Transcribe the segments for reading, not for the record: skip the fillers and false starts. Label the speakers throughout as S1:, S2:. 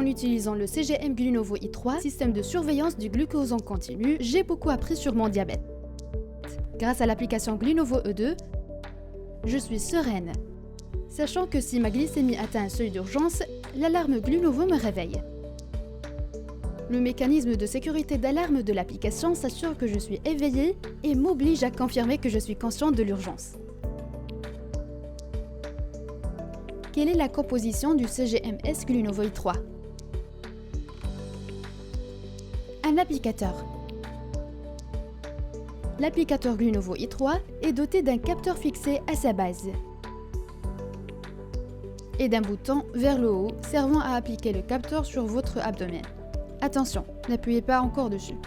S1: En utilisant le CGM Glunovo i3, système de surveillance du glucose en continu, j'ai beaucoup appris sur mon diabète. Grâce à l'application Glunovo E2, je suis sereine, sachant que si ma glycémie atteint un seuil d'urgence, l'alarme Glunovo me réveille. Le mécanisme de sécurité d'alarme de l'application s'assure que je suis éveillée et m'oblige à confirmer que je suis consciente de l'urgence. Quelle est la composition du CGM-S Glunovo i3? Un applicateur. L'applicateur Glunovo i3 est doté d'un capteur fixé à sa base et d'un bouton vers le haut servant à appliquer le capteur sur votre abdomen. Attention, n'appuyez pas encore dessus.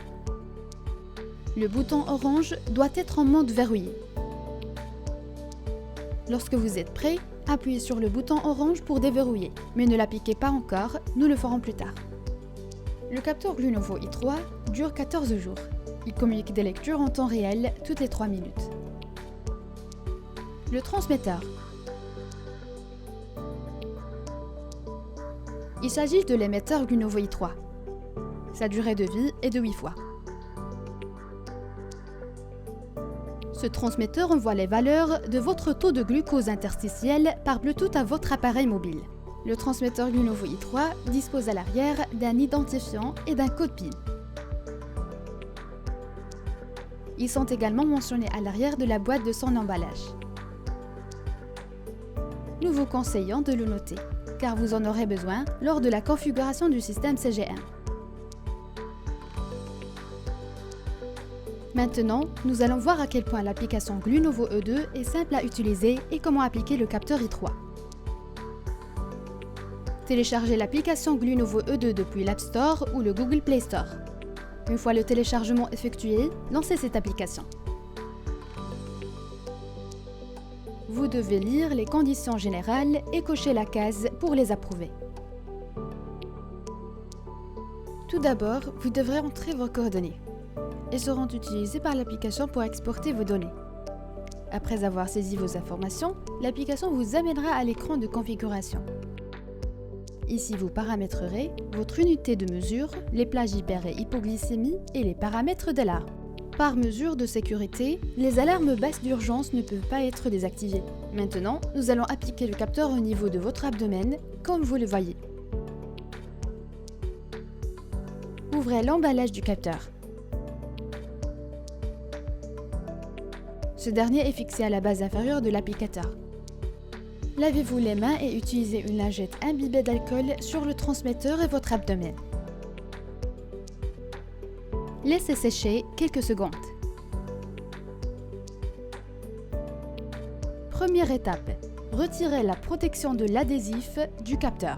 S1: Le bouton orange doit être en mode verrouillé. Lorsque vous êtes prêt, appuyez sur le bouton orange pour déverrouiller, mais ne l'appliquez pas encore, nous le ferons plus tard. Le capteur Glunovo i3 dure 14 jours. Il communique des lectures en temps réel toutes les 3 minutes. Le transmetteur. Il s'agit de l'émetteur Glunovo i3. Sa durée de vie est de 8 fois. Ce transmetteur envoie les valeurs de votre taux de glucose interstitiel par Bluetooth à votre appareil mobile. Le transmetteur Glunovo i3 dispose à l'arrière d'un identifiant et d'un code PIN. Ils sont également mentionnés à l'arrière de la boîte de son emballage. Nous vous conseillons de le noter, car vous en aurez besoin lors de la configuration du système CGM. Maintenant, nous allons voir à quel point l'application Glunovo E2 est simple à utiliser et comment appliquer le capteur i3. Téléchargez l'application Glunovo E2 depuis l'App Store ou le Google Play Store. Une fois le téléchargement effectué, lancez cette application. Vous devez lire les conditions générales et cocher la case pour les approuver. Tout d'abord, vous devrez entrer vos coordonnées. Elles seront utilisées par l'application pour exporter vos données. Après avoir saisi vos informations, l'application vous amènera à l'écran de configuration. Ici, vous paramétrerez votre unité de mesure, les plages hyper et hypoglycémie et les paramètres d'alarme. Par mesure de sécurité, les alarmes basses d'urgence ne peuvent pas être désactivées. Maintenant, nous allons appliquer le capteur au niveau de votre abdomen, comme vous le voyez. Ouvrez l'emballage du capteur. Ce dernier est fixé à la base inférieure de l'applicateur. Lavez-vous les mains et utilisez une lingette imbibée d'alcool sur le transmetteur et votre abdomen. Laissez sécher quelques secondes. Première étape, retirez la protection de l'adhésif du capteur.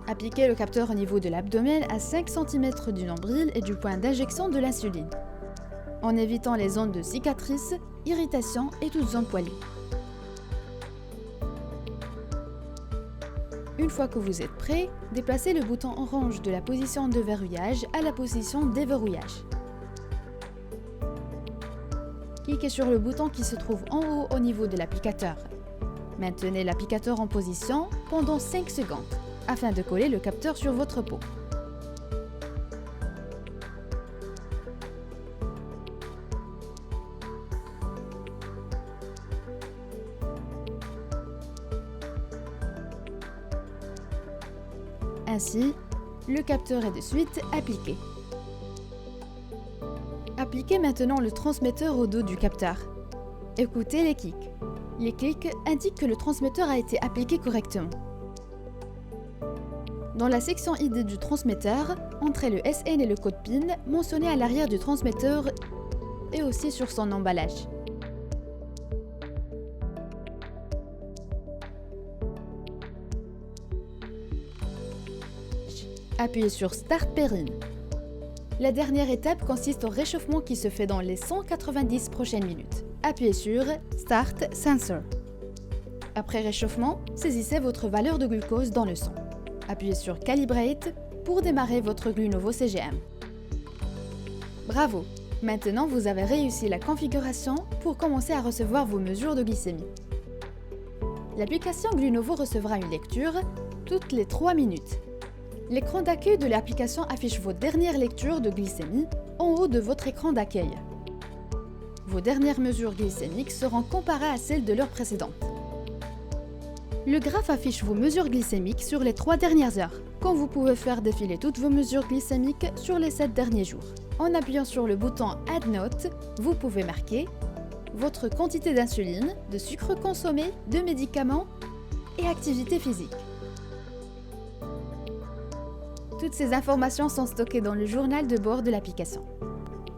S1: Appliquez le capteur au niveau de l'abdomen à 5 cm du nombril et du point d'injection de l'insuline, en évitant les zones de cicatrices, irritations et toute zone poilue. Une fois que vous êtes prêt, déplacez le bouton orange de la position de verrouillage à la position déverrouillage. Cliquez sur le bouton qui se trouve en haut au niveau de l'applicateur. Maintenez l'applicateur en position pendant 5 secondes afin de coller le capteur sur votre peau. Ainsi, le capteur est de suite appliqué. Appliquez maintenant le transmetteur au dos du capteur. Écoutez les clics. Les clics indiquent que le transmetteur a été appliqué correctement. Dans la section ID du transmetteur, entrez le SN et le code PIN mentionnés à l'arrière du transmetteur et aussi sur son emballage. Appuyez sur Start Pairing. La dernière étape consiste au réchauffement qui se fait dans les 190 prochaines minutes. Appuyez sur Start Sensor. Après réchauffement, saisissez votre valeur de glucose dans le sang. Appuyez sur Calibrate pour démarrer votre Glunovo CGM. Bravo! Maintenant, vous avez réussi la configuration pour commencer à recevoir vos mesures de glycémie. L'application Glunovo recevra une lecture toutes les 3 minutes. L'écran d'accueil de l'application affiche vos dernières lectures de glycémie en haut de votre écran d'accueil. Vos dernières mesures glycémiques seront comparées à celles de l'heure précédente. Le graphe affiche vos mesures glycémiques sur les 3 dernières heures, quand vous pouvez faire défiler toutes vos mesures glycémiques sur les 7 derniers jours. En appuyant sur le bouton Add Note, vous pouvez marquer votre quantité d'insuline, de sucre consommé, de médicaments et activité physique. Toutes ces informations sont stockées dans le journal de bord de l'application.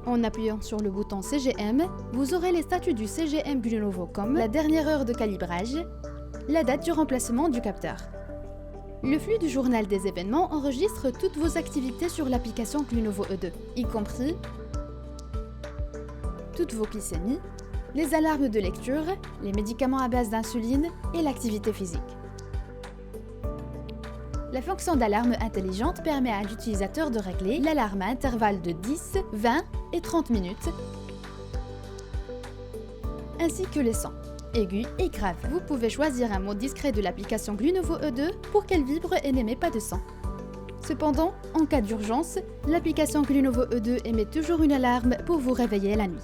S1: En appuyant sur le bouton CGM, vous aurez les statuts du CGM Glunovo comme la dernière heure de calibrage, la date du remplacement du capteur. Le flux du journal des événements enregistre toutes vos activités sur l'application Glunovo E2, y compris toutes vos glycémies, les alarmes de lecture, les médicaments à base d'insuline et l'activité physique. La fonction d'alarme intelligente permet à l'utilisateur de régler l'alarme à intervalles de 10, 20 et 30 minutes, ainsi que les sons aigus et graves. Vous pouvez choisir un mode discret de l'application Glunovo E2 pour qu'elle vibre et n'émet pas de son. Cependant, en cas d'urgence, l'application Glunovo E2 émet toujours une alarme pour vous réveiller la nuit.